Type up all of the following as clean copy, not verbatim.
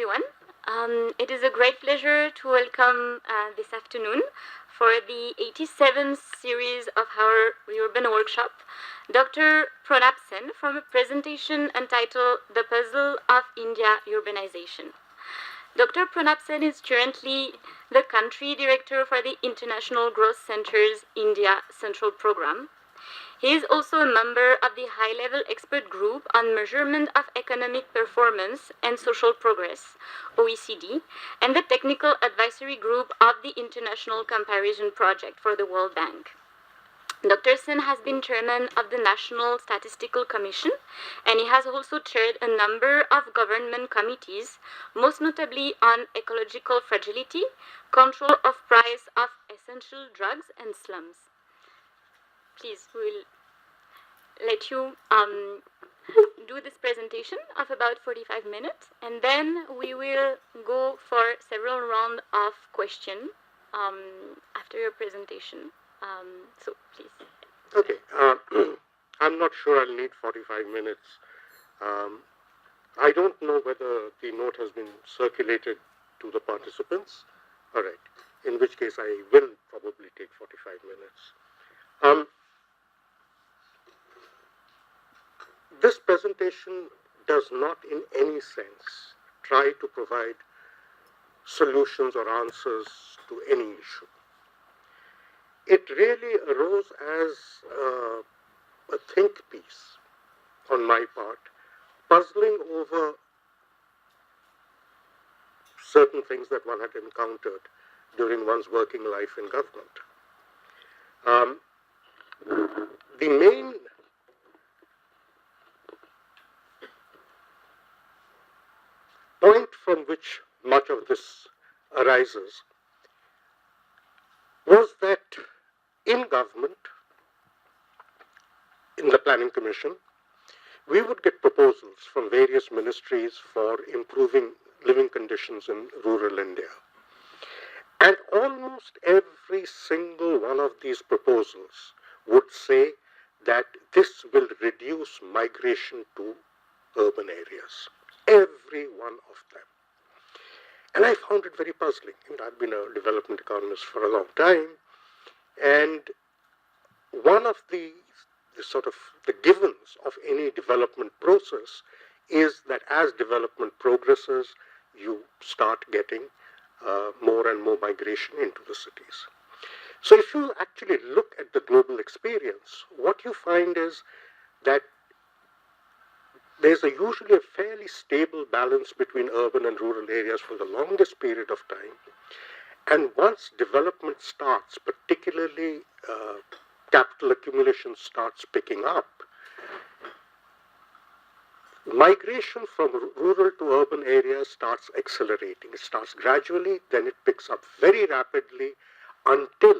everyone. It is a great pleasure to welcome this afternoon for the 87th series of our Urban Workshop, Dr. Pranab Sen from a presentation entitled The Puzzle of India Urbanization. Dr. Pranab Sen is currently the Country Director for the International Growth Center's India Central Program. He is also a member of the high-level expert group on measurement of economic performance and social progress, OECD, and the technical advisory group of the International Comparison Project for the World Bank. Dr. Sen has been chairman of the National Statistical Commission, and he has also chaired a number of government committees, most notably on ecological fragility, control of price of essential drugs, and slums. Please, we'll let you do this presentation of about 45 minutes, and then we will go for several rounds of questions after your presentation. So please. Okay. I'm not sure I'll need 45 minutes. I don't know whether the note has been circulated to the participants. All right. In which case, I will probably take 45 minutes. This presentation does not in any sense try to provide solutions or answers to any issue. It really arose as a think piece on my part, puzzling over certain things that one had encountered during one's working life in government. The main point from which much of this arises was that in government, in the Planning Commission, we would get proposals from various ministries for improving living conditions in rural India. And almost every single one of these proposals would say that this will reduce migration to urban areas. Every one of them. And I found it very puzzling. I've been a development economist for a long time, and one of the givens of any development process is that as development progresses, you start getting more and more migration into the cities. So if you actually look at the global experience, what you find is that there's usually a fairly stable balance between urban and rural areas for the longest period of time. And once development starts, particularly capital accumulation starts picking up, migration from rural to urban areas starts accelerating. It starts gradually, then it picks up very rapidly until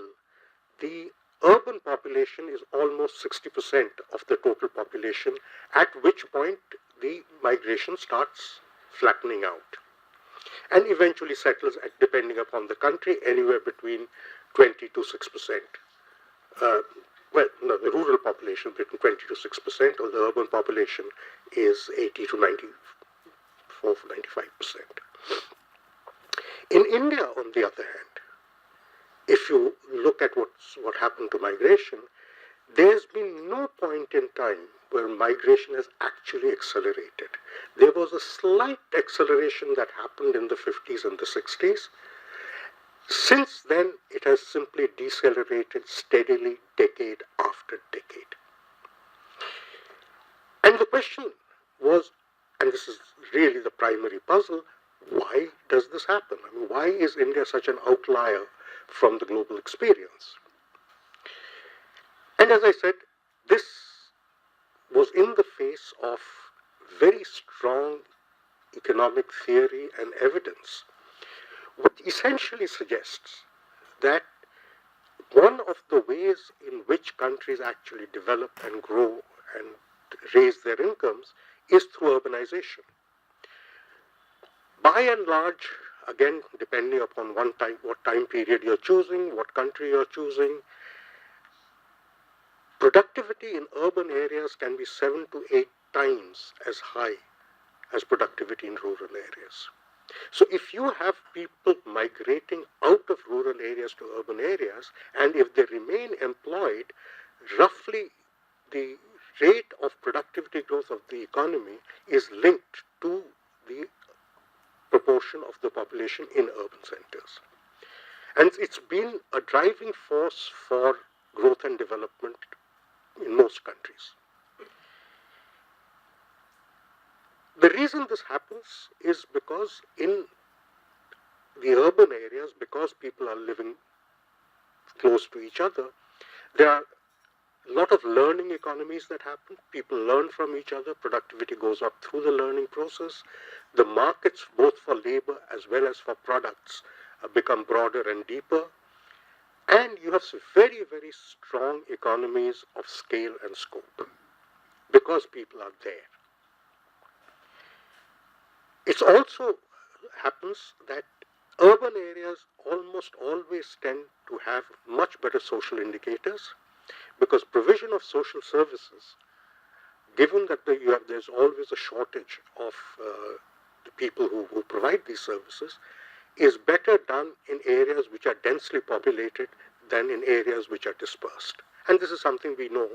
the urban population is almost 60% of the total population, at which point the migration starts flattening out and eventually settles at, depending upon the country, anywhere between 20 to 6%. The rural population between 20 to 6%, or the urban population is 80 to 94, 95%. In India, on the other hand, if you look at what happened to migration, there's been no point in time where migration has actually accelerated. There was a slight acceleration that happened in the 50s and the 60s. Since then, it has simply decelerated steadily, decade after decade. And the question was, and this is really the primary puzzle, why does this happen? I mean, why is India such an outlier from the global experience? And as I said, this was in the face of very strong economic theory and evidence, which essentially suggests that one of the ways in which countries actually develop and grow and raise their incomes is through urbanization. By and large, again, depending upon what time period you're choosing, what country you're choosing, productivity in urban areas can be 7 to 8 times as high as productivity in rural areas. So if you have people migrating out of rural areas to urban areas, and if they remain employed, roughly the rate of productivity growth of the economy is linked to the proportion of the population in urban centers. And it's been a driving force for growth and development in most countries. The reason this happens is because in the urban areas, because people are living close to each other, there are a lot of learning economies that happen. People learn from each other. Productivity goes up through the learning process. The markets, both for labor as well as for products, become broader and deeper. And you have very, very strong economies of scale and scope because people are there. It also happens that urban areas almost always tend to have much better social indicators because provision of social services, given that there's always a shortage of the people who provide these services, is better done in areas which are densely populated than in areas which are dispersed. And this is something we know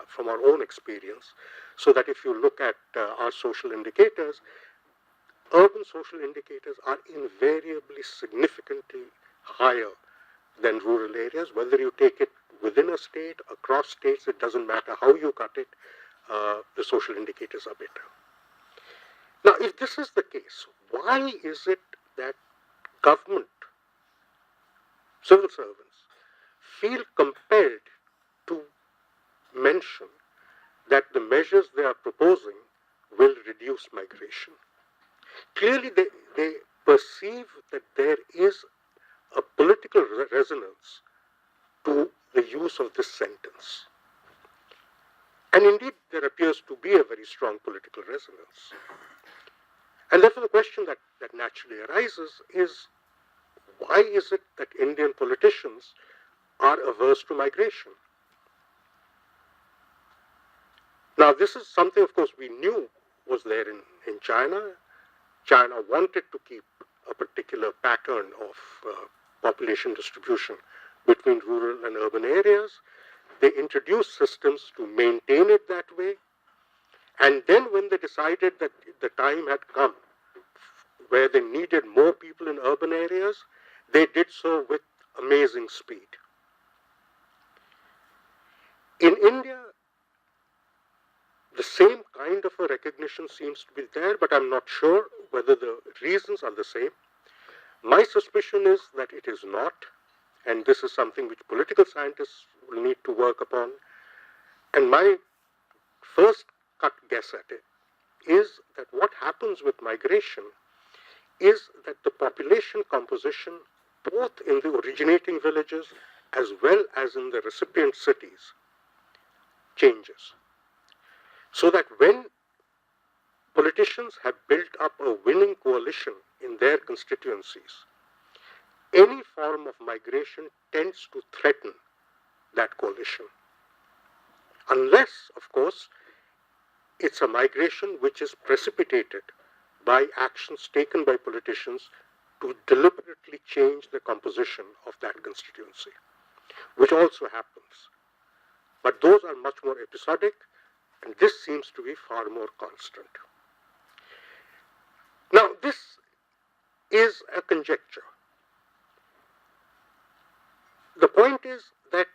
from our own experience, so that if you look at our social indicators, urban social indicators are invariably significantly higher than rural areas. Whether you take it within a state, across states, it doesn't matter how you cut it, the social indicators are better. Now, if this is the case, why is it that government, civil servants, feel compelled to mention that the measures they are proposing will reduce migration? Clearly, they perceive that there is a political resonance to the use of this sentence. And indeed, there appears to be a very strong political resonance. And therefore, the question that naturally arises is, why is it that Indian politicians are averse to migration? Now, this is something, of course, we knew was there in China. China wanted to keep a particular pattern of population distribution between rural and urban areas. They introduced systems to maintain it that way. And then when they decided that the time had come where they needed more people in urban areas, they did so with amazing speed. In India, the same kind of a recognition seems to be there, but I'm not sure whether the reasons are the same. My suspicion is that it is not, and this is something which political scientists will need to work upon. And my first cut guess at it is that what happens with migration is that the population composition, both in the originating villages as well as in the recipient cities, changes. So that when politicians have built up a winning coalition in their constituencies, any form of migration tends to threaten that coalition. Unless, of course, it's a migration which is precipitated by actions taken by politicians to deliberately change the composition of that constituency, which also happens. But those are much more episodic, and this seems to be far more constant. Now, this is a conjecture. The point is that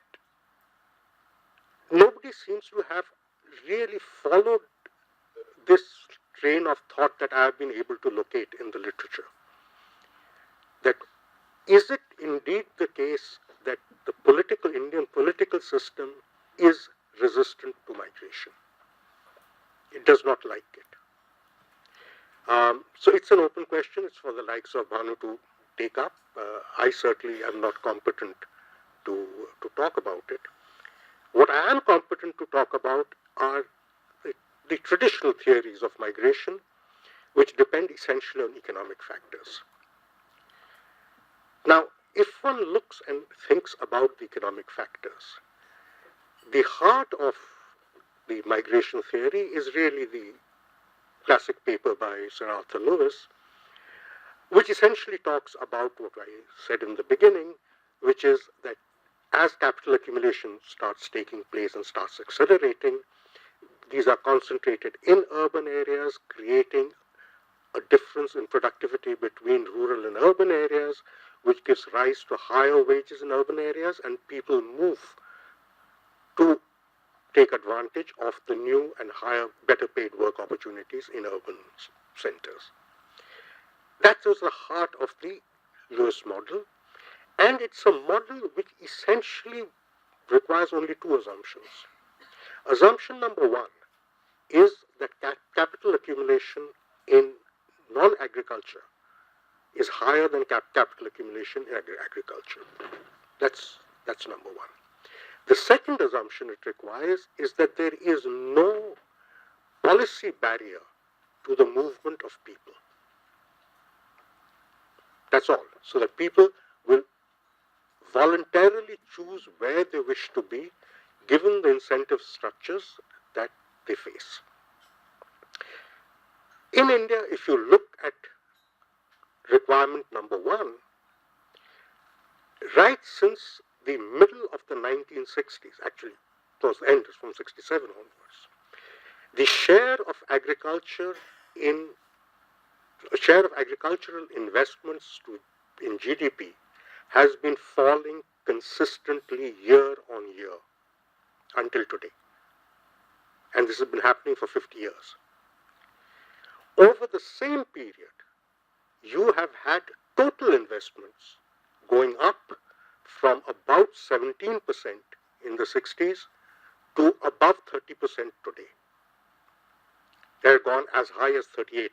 nobody seems to have really followed this train of thought that I have been able to locate in the literature. That is it indeed the case that the Indian political system is resistant to migration? It does not like it. So it's an open question. It's for the likes of Bhanu to take up. I certainly am not competent to talk about it. What I am competent to talk about are the traditional theories of migration, which depend essentially on economic factors. Now, if one looks and thinks about the economic factors, the heart of the migration theory is really the classic paper by Sir Arthur Lewis, which essentially talks about what I said in the beginning, which is that as capital accumulation starts taking place and starts accelerating, these are concentrated in urban areas, creating a difference in productivity between rural and urban areas, which gives rise to higher wages in urban areas, and people move to take advantage of the new and higher, better paid work opportunities in urban centers. That is the heart of the Lewis model, and it's a model which essentially requires only two assumptions. Assumption number one is that capital accumulation in non-agriculture is higher than capital accumulation in agriculture. That's number one. The second assumption it requires is that there is no policy barrier to the movement of people. That's all. So that people will voluntarily choose where they wish to be given the incentive structures that they face. In India, if you look at requirement number one, right since the middle of the 1960s, actually towards the end, from 67 onwards, the share of agricultural investments in GDP has been falling consistently year on year until today. And this has been happening for 50 years. Over the same period, you have had total investments going up from about 17% in the 60s to above 30% today. They're gone as high as 38%.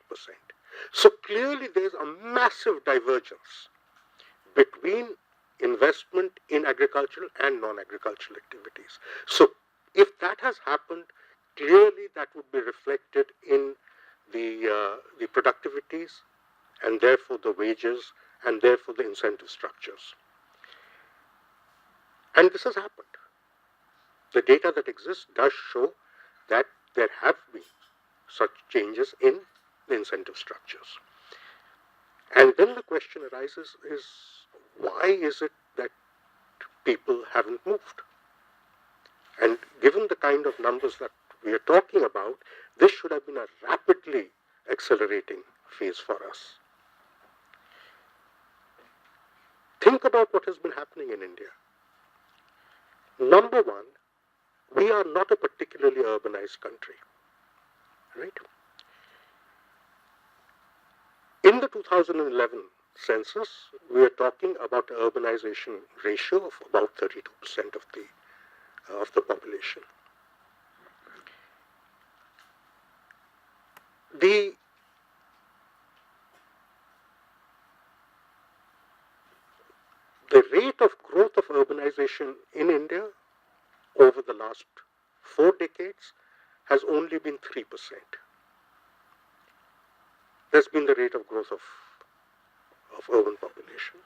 So clearly there's a massive divergence between investment in agricultural and non-agricultural activities. So if that has happened, clearly that would be reflected in the productivities and therefore the wages and therefore the incentive structures. And this has happened. The data that exists does show that there have been such changes in the incentive structures. And then the question arises is, why is it that people haven't moved? And given the kind of numbers that we are talking about, this should have been a rapidly accelerating phase for us. Think about what has been happening in India. Number one, we are not a particularly urbanized country, right? In the 2011 census, we are talking about an urbanization ratio of about 32% of the population. The rate of growth of urbanization in India over the last 4 decades has only been 3%. That's been the rate of growth of urban population.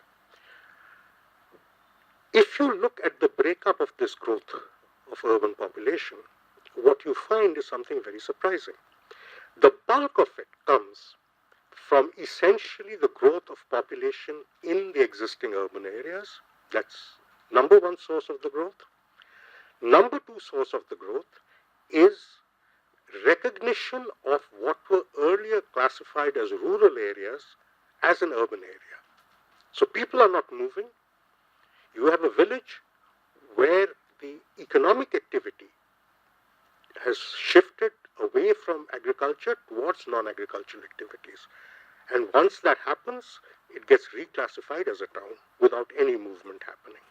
If you look at the breakup of this growth of urban population, what you find is something very surprising. The bulk of it comes from essentially the growth of population in the existing urban areas. That's number one source of the growth. Number two source of the growth is recognition of what were earlier classified as rural areas as an urban area. So people are not moving. You have a village where the economic activity has shifted away from agriculture towards non-agricultural activities. And once that happens, it gets reclassified as a town without any movement happening.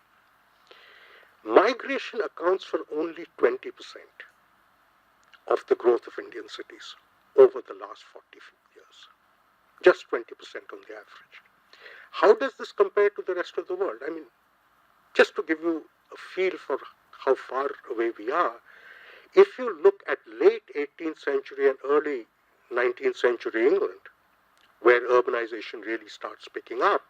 Migration accounts for only 20% of the growth of Indian cities over the last 40 years. Just 20% on the average. How does this compare to the rest of the world? I mean, just to give you a feel for how far away we are, if you look at late 18th century and early 19th century England, where urbanization really starts picking up,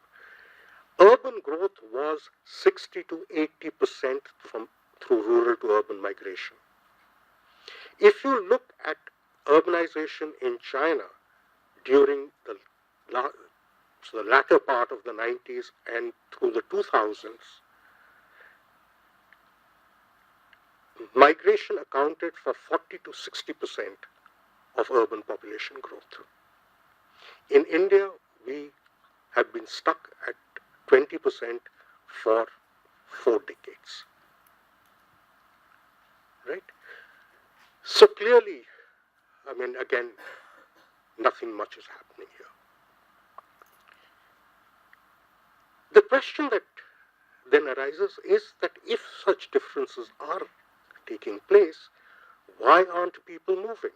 urban growth was 60 to 80% through rural to urban migration. If you look at urbanization in China during so the latter part of the 90s and through the 2000s, migration accounted for 40 to 60% of urban population growth. In India, we have been stuck at 20% for 4 decades. Right? So clearly, I mean, again, nothing much is happening here. The question that then arises is that if such differences are taking place, why aren't people moving?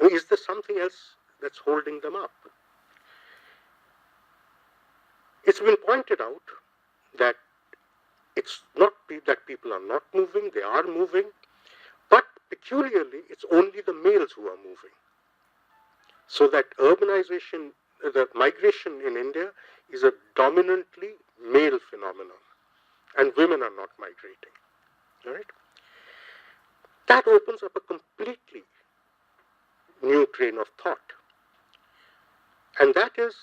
I mean, is there something else that's holding them up? It's been pointed out that it's not that people are not moving, they are moving, but peculiarly, it's only the males who are moving. So that urbanization, the migration in India is a dominantly male phenomenon, and women are not migrating. All right? That opens up a completely new train of thought. And that is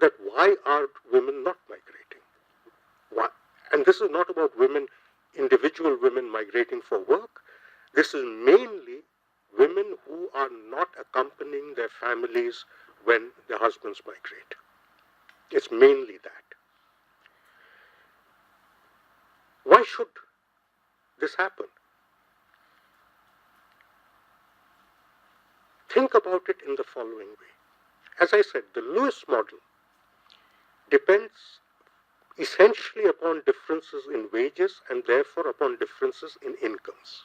that why are women not migrating? Why? And this is not about women, individual women migrating for work. This is mainly women who are not accompanying their families when their husbands migrate. It's mainly that. Why should this happen? Think about it in the following way. As I said, the Lewis model depends essentially upon differences in wages and therefore upon differences in incomes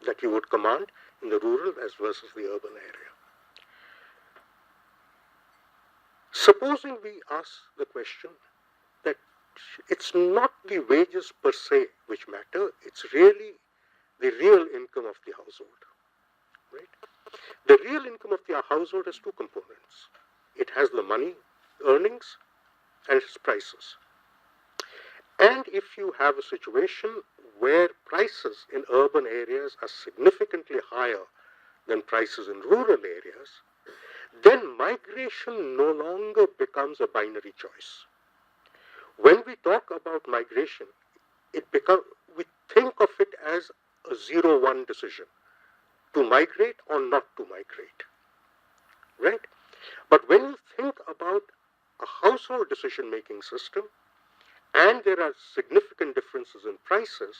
that you would command in the rural as versus the urban area. Supposing we ask the question that it's not the wages per se which matter, it's really the real income of the household. Right? The real income of the household has 2 components. It has the money earnings and its prices. And if you have a situation where prices in urban areas are significantly higher than prices in rural areas, then migration no longer becomes a binary choice. When we talk about migration, we think of it as a 0-1 decision, to migrate or not to migrate. Right? But when you think about a household decision-making system, and there are significant differences in prices,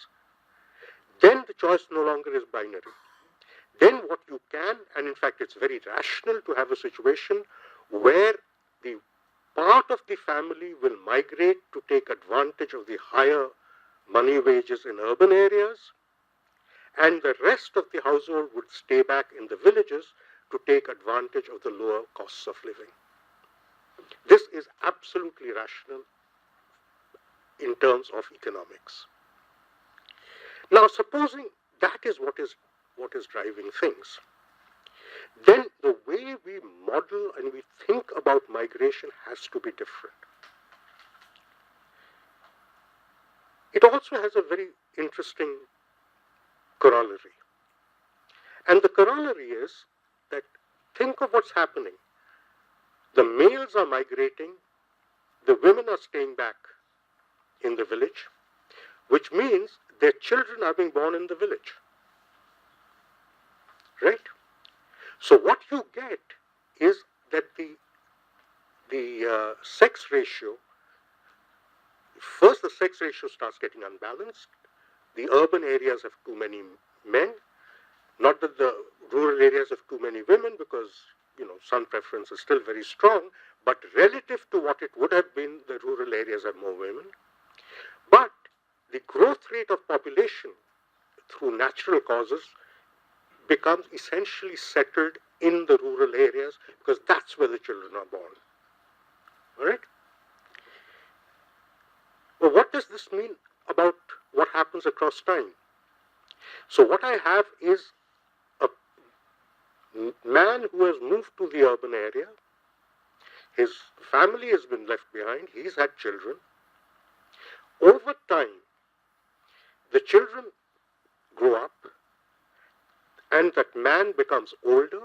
then the choice no longer is binary. Then what you can, and in fact it's very rational to have a situation where the part of the family will migrate to take advantage of the higher money wages in urban areas, and the rest of the household would stay back in the villages to take advantage of the lower costs of living. This is absolutely rational in terms of economics. Now, supposing that is what is driving things, then the way we model and we think about migration has to be different. It also has a very interesting corollary. And the corollary is that think of what's happening. The males are migrating, the women are staying back in the village, which means their children are being born in the village. Right? So what you get is that the sex ratio, first the sex ratio starts getting unbalanced. The urban areas have too many men, not that the rural areas have too many women, because son preference is still very strong, but relative to what it would have been, the rural areas have more women. But the growth rate of population through natural causes becomes essentially settled in the rural areas because that's where the children are born. All right? Well, what does this mean about what happens across time? So what I have is a man who has moved to the urban area. His family has been left behind. He's had children. Over time, the children grow up, and that man becomes older,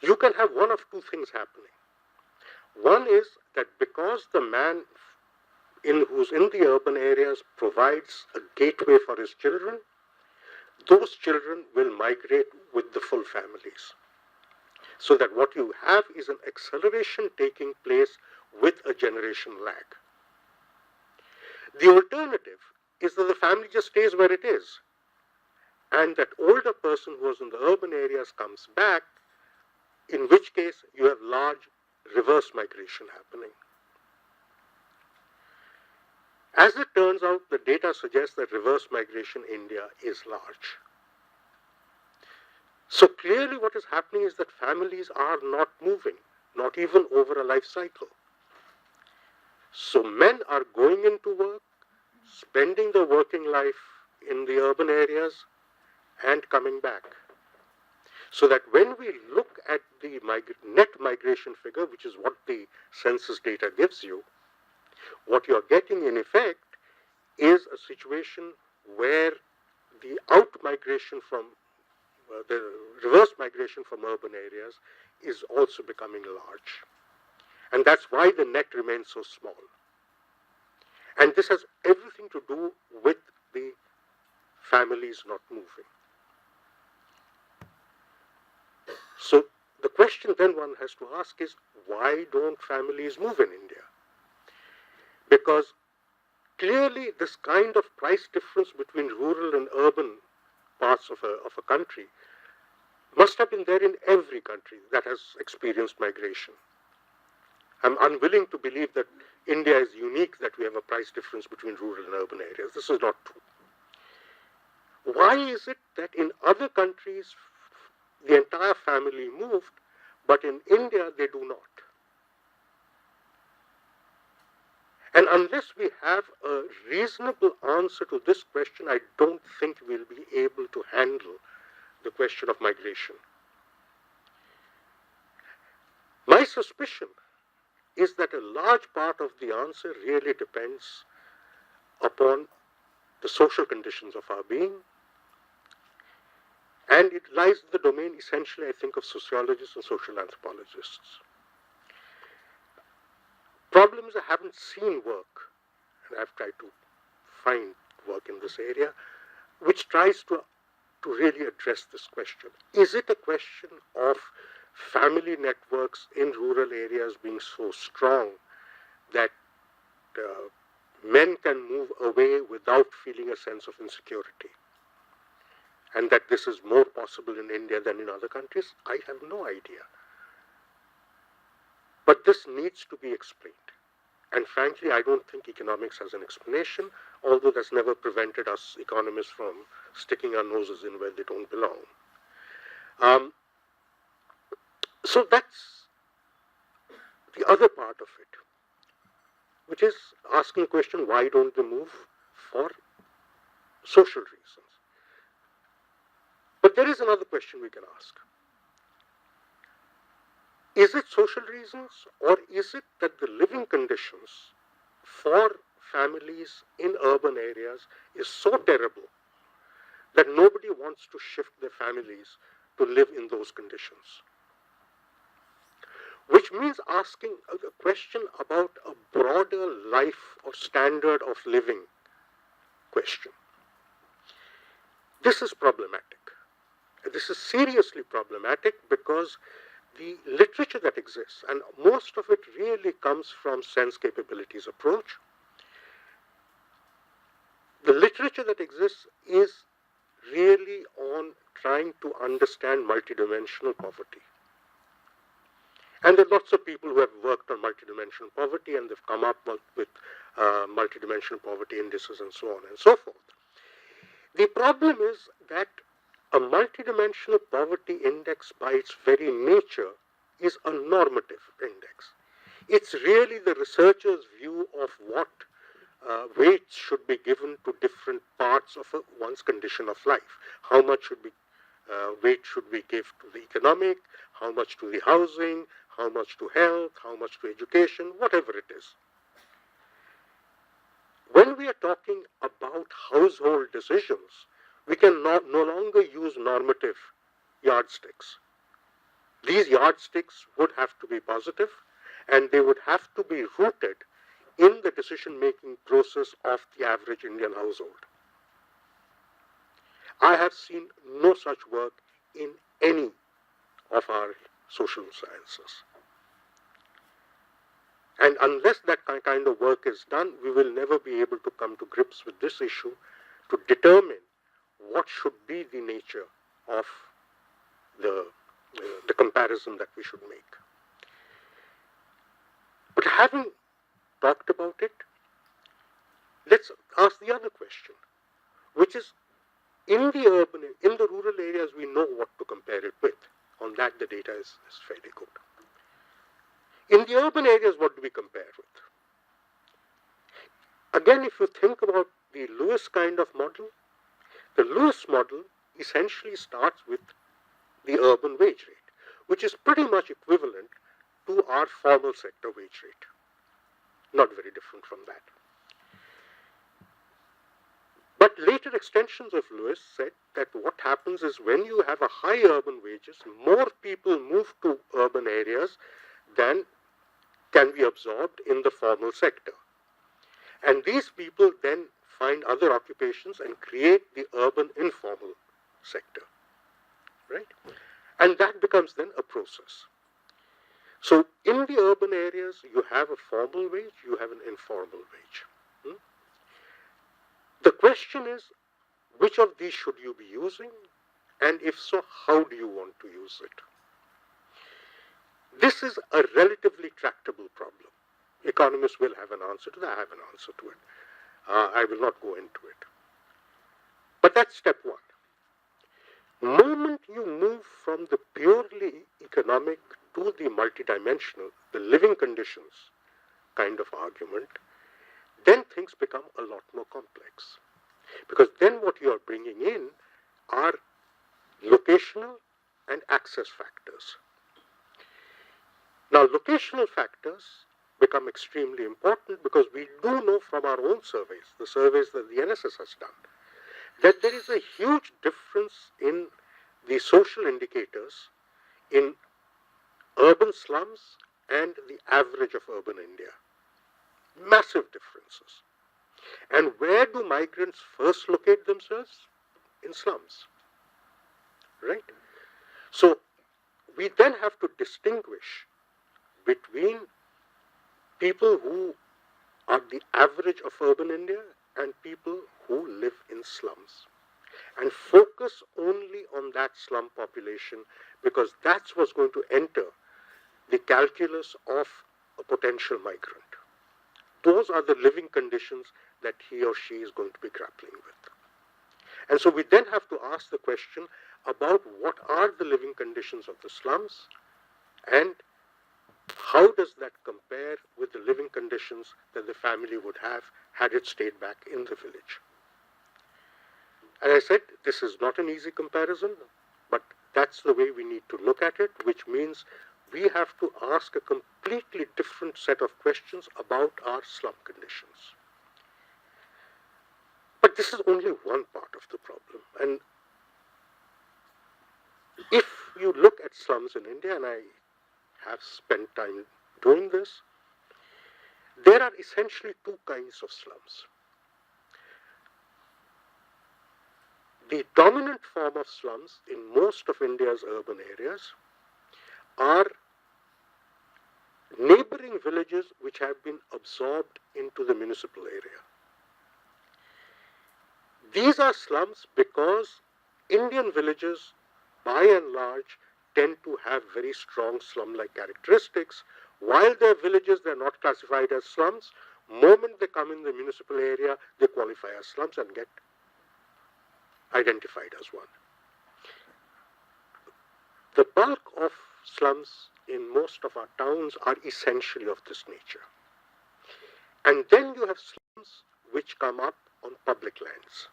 you can have one of two things happening. One is that because the man who's in the urban areas provides a gateway for his children, those children will migrate with the full families. So that what you have is an acceleration taking place with a generation lag. The alternative is that the family just stays where it is, and that older person who was in the urban areas comes back, in which case you have large reverse migration happening. As it turns out, the data suggests that reverse migration in India is large. So clearly what is happening is that families are not moving, not even over a life cycle. So men are going into work, spending their working life in the urban areas, and coming back. So that when we look at the net migration figure, which is what the census data gives you, what you're getting in effect is a situation where the out-migration from the reverse migration from urban areas is also becoming large. And that's why the net remains so small. And this has everything to do with the families not moving. So the question then one has to ask is, why don't families move in India? Because clearly this kind of price difference between rural and urban parts of a country must have been there in every country that has experienced migration. I'm unwilling to believe that India is unique, that we have a price difference between rural and urban areas. This is not true. Why is it that in other countries the entire family moved, but in India they do not? And unless we have a reasonable answer to this question, I don't think we'll be able to handle the question of migration. My suspicion is that a large part of the answer really depends upon the social conditions of our being, and it lies in the domain, essentially, I think, of sociologists and social anthropologists. Problem is, I haven't seen work, and I've tried to find work in this area, which tries to really address this question. Is it a question of family networks in rural areas being so strong that men can move away without feeling a sense of insecurity? And that this is more possible in India than in other countries? I have no idea. But this needs to be explained. And frankly, I don't think economics has an explanation, although that's never prevented us economists from sticking our noses in where they don't belong. So that's the other part of it, which is asking the question, why don't they move for social reasons? But there is another question we can ask. Is it social reasons, or is it that the living conditions for families in urban areas is so terrible that nobody wants to shift their families to live in those conditions? Which means asking a question about a broader life or standard of living question. This is problematic. This is seriously problematic because the literature that exists, and most of it really comes from sense capabilities approach, the literature that exists is really on trying to understand multidimensional poverty. And there are lots of people who have worked on multidimensional poverty, and they've come up with multidimensional poverty indices and so on and so forth. The problem is that a multidimensional poverty index by its very nature is a normative index. It's really the researcher's view of what weights should be given to different parts of one's condition of life. How much weight should we give to the economic, how much to the housing, how much to health, how much to education, whatever it is. When we are talking about household decisions, we can no longer use normative yardsticks. These yardsticks would have to be positive, and they would have to be rooted in the decision-making process of the average Indian household. I have seen no such work in any of our social sciences. And unless that kind of work is done, we will never be able to come to grips with this issue to determine what should be the nature of the comparison that we should make. But having talked about it, let's ask the other question, which is, in the rural areas, we know what to compare it with. On that, the data is fairly good. In the urban areas, what do we compare with? Again, if you think about the Lewis kind of model, the Lewis model essentially starts with the urban wage rate, which is pretty much equivalent to our formal sector wage rate. Not very different from that. But later extensions of Lewis said that what happens is when you have a high urban wages, more people move to urban areas than can be absorbed in the formal sector. And these people then find other occupations and create the urban informal sector, right? And that becomes then a process. So in the urban areas, you have a formal wage, you have an informal wage. The question is, which of these should you be using? And if so, how do you want to use it? This is a relatively tractable problem. Economists will have an answer to that. I have an answer to it. I will not go into it. But that's step one. The moment you move from the purely economic to the multidimensional, the living conditions kind of argument, then things become a lot more complex. Because then what you are bringing in are locational and access factors. Now, locational factors become extremely important because we do know from our own surveys, the surveys that the NSS has done, that there is a huge difference in the social indicators in urban slums and the average of urban India. Massive differences. And where do migrants first locate themselves? In slums. Right? So we then have to distinguish between people who are the average of urban India and people who live in slums, and focus only on that slum population, because that's what's going to enter the calculus of a potential migrant. Those are the living conditions that he or she is going to be grappling with. And so we then have to ask the question about what are the living conditions of the slums, and how does that compare with the living conditions that the family would have had it stayed back in the village. And I said, this is not an easy comparison, but that's the way we need to look at it, which means we have to ask a completely different set of questions about our slum conditions. But this is only one part of the problem. And if you look at slums in India, and I have spent time doing this, there are essentially two kinds of slums. The dominant form of slums in most of India's urban areas are neighboring villages which have been absorbed into the municipal area. These are slums because Indian villages, by and large, tend to have very strong slum-like characteristics. While they're villages, they're not classified as slums. Moment they come in the municipal area, they qualify as slums and get identified as one. The bulk of slums in most of our towns are essentially of this nature. And then you have slums which come up on public lands,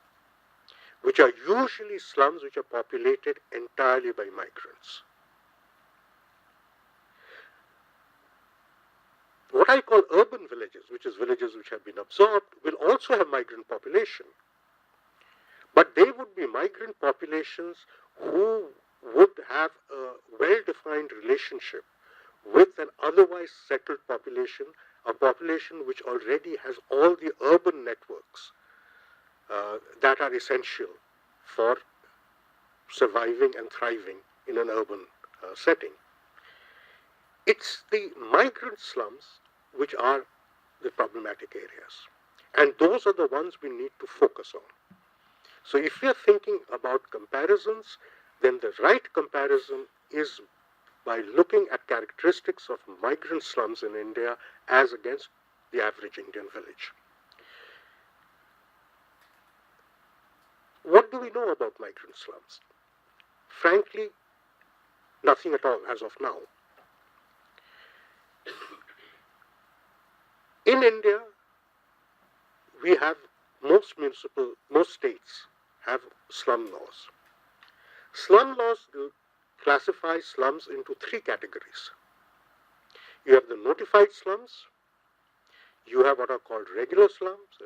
which are usually slums which are populated entirely by migrants. What I call urban villages, which is villages which have been absorbed, will also have migrant population. But they would be migrant populations who would have a well-defined relationship with an otherwise settled population, a population which already has all the urban networks that are essential for surviving and thriving in an urban setting. It's the migrant slums which are the problematic areas, and those are the ones we need to focus on. So if we are thinking about comparisons, then the right comparison is by looking at characteristics of migrant slums in India as against the average Indian village. What do we know about migrant slums? Frankly, nothing at all as of now. In India, we have most states have slum laws. Slum laws classify slums into three categories. You have the notified slums, you have what are called regular slums,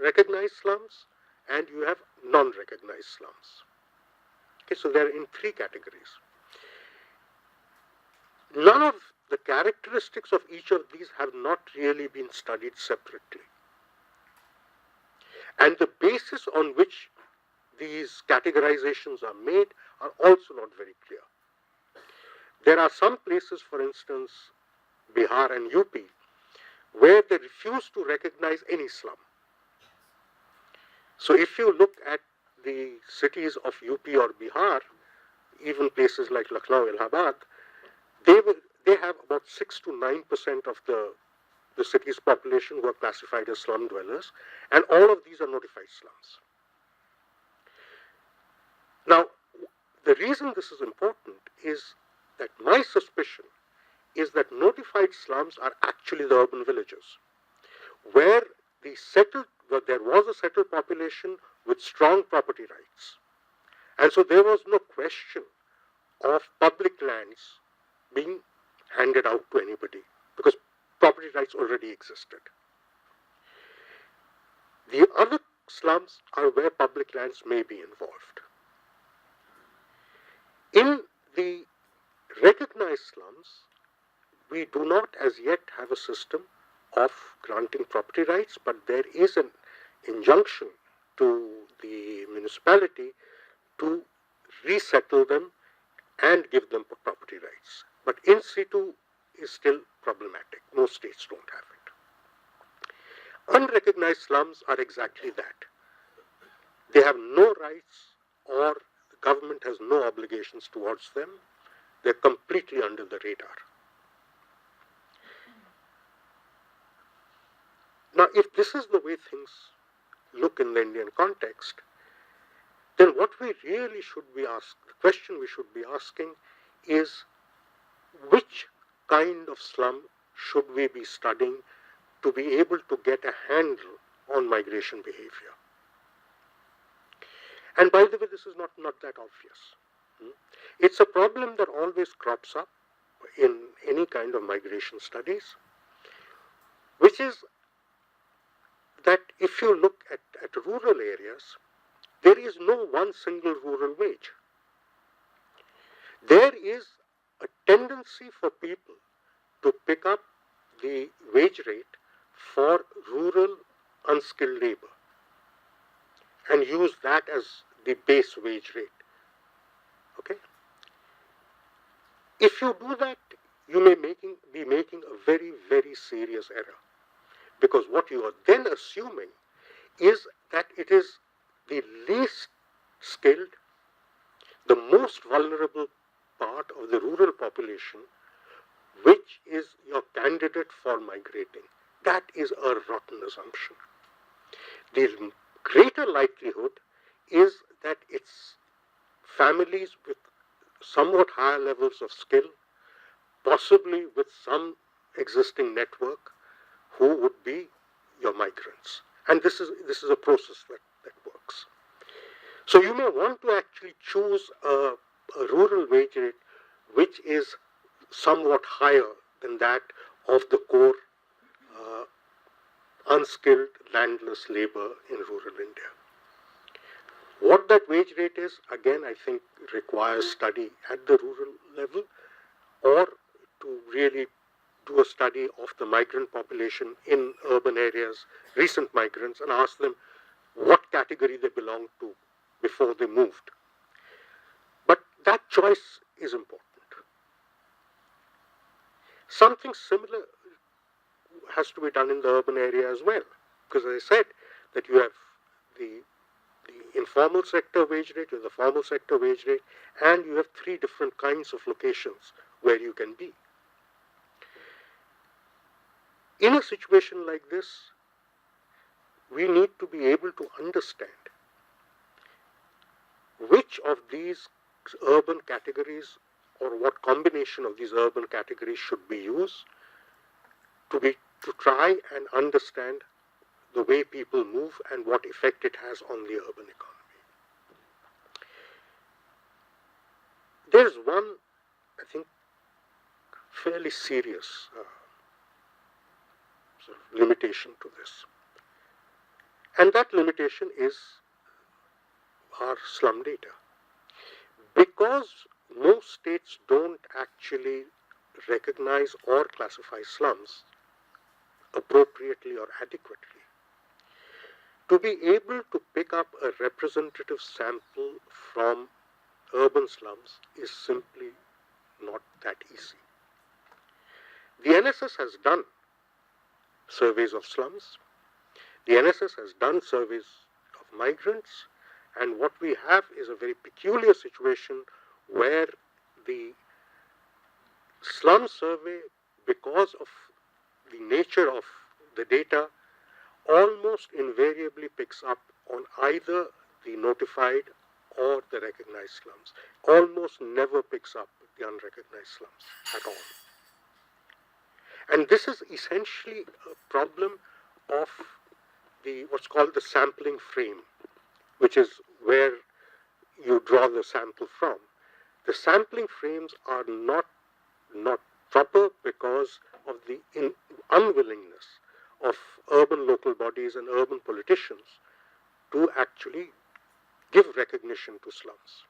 recognized slums, and you have non-recognized slums. Okay, so they're in three categories. None of the characteristics of each of these have not really been studied separately. And the basis on which these categorizations are made are also not very clear. There are some places, for instance, Bihar and UP, where they refuse to recognize any slum. So if you look at the cities of UP or Bihar, even places like Lucknow, Allahabad, they have about 6 to 9% of the city's population who are classified as slum dwellers, and all of these are notified slums. Now, the reason this is important is that my suspicion is that notified slums are actually the urban villages, where there was a settled population with strong property rights. And so there was no question of public lands being handed out to anybody, because property rights already existed. The other slums are where public lands may be involved. In the recognized slums, we do not as yet have a system of granting property rights, but there is an injunction to the municipality to resettle them and give them property rights. But in situ is still problematic. Most states don't have it. Unrecognized slums are exactly that. They have no rights, or the government has no obligations towards them. They're completely under the radar. Now, if this is the way things look in the Indian context, then what we really should be asking, the question we should be asking is, which kind of slum should we be studying to be able to get a handle on migration behavior? And by the way, this is not that obvious. It's a problem that always crops up in any kind of migration studies, which is that if you look at rural areas, there is no one single rural wage. There is a tendency for people to pick up the wage rate for rural unskilled labor and use that as the base wage rate. Okay? If you do that, you may be making a very, very serious error. Because what you are then assuming is that it is the least skilled, the most vulnerable part of the rural population, which is your candidate for migrating. That is a rotten assumption. The greater likelihood is that it's families with somewhat higher levels of skill, possibly with some existing network, who would be your migrants. And this is a process that works. So you may want to actually choose a rural wage rate which is somewhat higher than that of the core unskilled landless labor in rural India. What that wage rate is, again, I think requires study at the rural level, or to really do a study of the migrant population in urban areas, recent migrants, and ask them what category they belong to before they moved. But that choice is important. Something similar has to be done in the urban area as well, because as I said, that you have the informal sector wage rate, you have the formal sector wage rate, and you have three different kinds of locations where you can be. In a situation like this, we need to be able to understand which of these urban categories or what combination of these urban categories should be used to try and understand the way people move and what effect it has on the urban economy. There's one, I think, fairly serious sort of limitation to this. And that limitation is our slum data. Because most states don't actually recognize or classify slums appropriately or adequately, to be able to pick up a representative sample from urban slums is simply not that easy. The NSS has done surveys of slums. The NSS has done surveys of migrants, and what we have is a very peculiar situation where the slum survey, because of the nature of the data, almost invariably picks up on either the notified or the recognized slums. Almost never picks up the unrecognized slums at all. And this is essentially a problem of what's called the sampling frame, which is where you draw the sample from. The sampling frames are not proper because of the unwillingness of urban local bodies and urban politicians to actually give recognition to slums.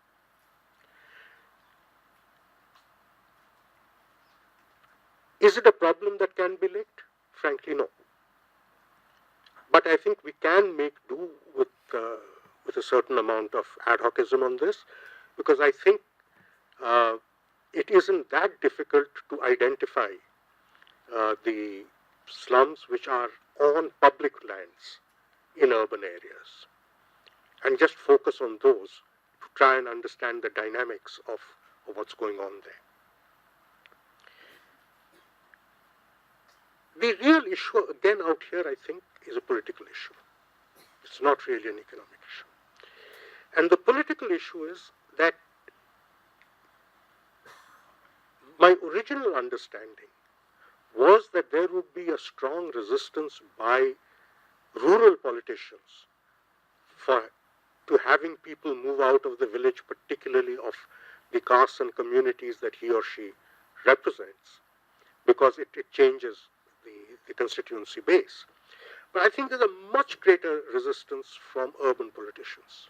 Is it a problem that can be licked? Frankly, no. But I think we can make do with a certain amount of ad hocism on this, because I think it isn't that difficult to identify the slums which are on public lands in urban areas, and just focus on those to try and understand the dynamics of what's going on there. The real issue, again, out here, I think, is a political issue. It's not really an economic issue. And the political issue is that my original understanding was that there would be a strong resistance by rural politicians to having people move out of the village, particularly of the castes and communities that he or she represents, because it changes the constituency base. But I think there's a much greater resistance from urban politicians.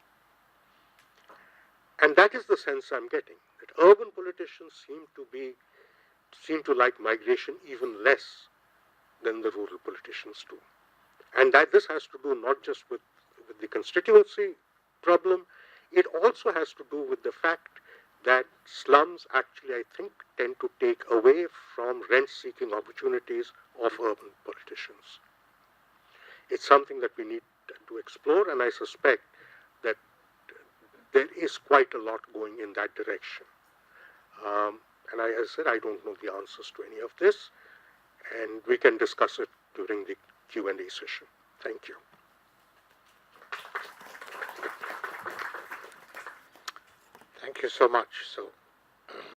And that is the sense I'm getting, that urban politicians seem to like migration even less than the rural politicians do. And that this has to do not just with the constituency problem, it also has to do with the fact that slums actually, I think, tend to take away from rent-seeking opportunities of urban politicians. It's something that we need to explore, and I suspect that there is quite a lot going in that direction. And as I said, I don't know the answers to any of this, and we can discuss it during the Q&A session. Thank you. Thank you so much. So